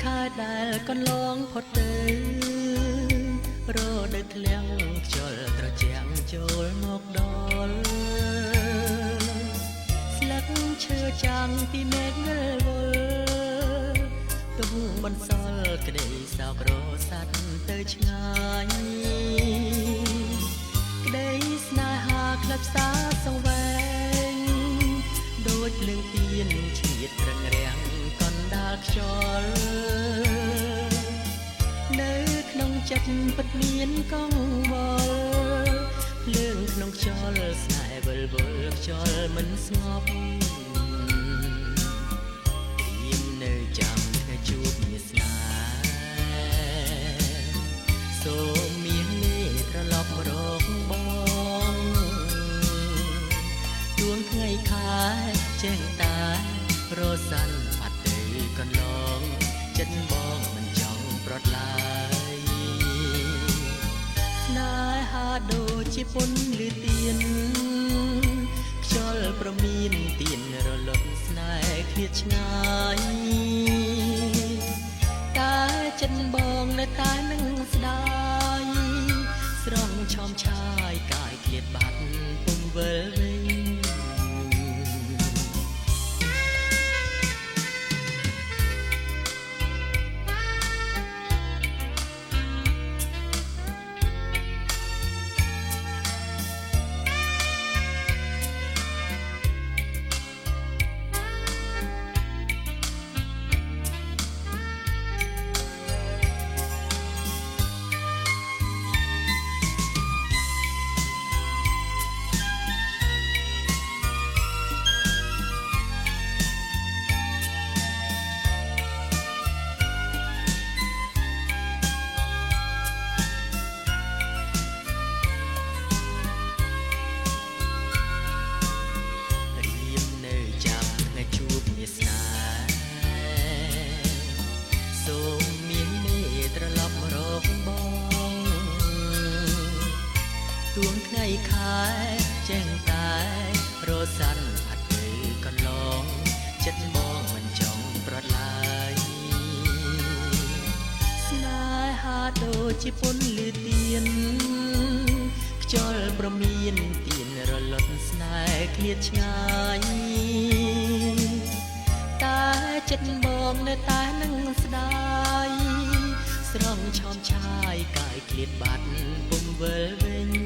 ខែដែលកន្លងផុតទៅរដូវធ្លាំងខ្យល់ត្រជាក់ចូលមកដល់ស្លឹកឈើចាំងពីមេឃងល់វល់ទុំបន្សល់ក្តីសោករស័តទៅឆ្ងាយក្តីស្នេហាក្លាប់សាសង្វែងដូចភ្លើងទៀនឈៀតរឹងរាំងកណ្ដាលខ្យល់នៅក្នុងចិត្តពិតមានកង្វល់ភ្លើងក្នុងខ្យល់ស្នេហ៍វិលវល់ខ្យល់មិនស្ងប់ទៀមនៅចាំថ្ងៃជួបមានស្នេហ៍សូមមាននេះត្រឡប់មករកបងទួងថ្ងៃខែចេះតែរសាន់បាត់ទៅកន្លងចិត្តបងមិនចង់ប្រត់ឡើយស្នេហាដូចជាពុនលឺទៀនខ្យល់ប្រមានទៀនរលត់ស្នេហ៍ឃ្លាតឆ្ងាយតែចិត្តបងនៅតែនឹងស្ដាយស្រង់ឆោមឆាយកាយឃ្លាតបាត់ពុំវិលវិញទួងថ្ងៃខែចេះតែរសាន់ផាត់ទៅកន្លងចិត្តបងមិនចង់ប្រត់ឡើយស្នេហាដូចជាពុនលឺទៀនខ្យល់ប្រមានទៀនរលត់ស្នេហ៍ឃ្លាតឆ្ងាយតែចិត្តបងនៅតែនឹងស្ដាយស្រង់ឆោមឆាយកាយឃ្លាតបាត់ពុំវិលវិញ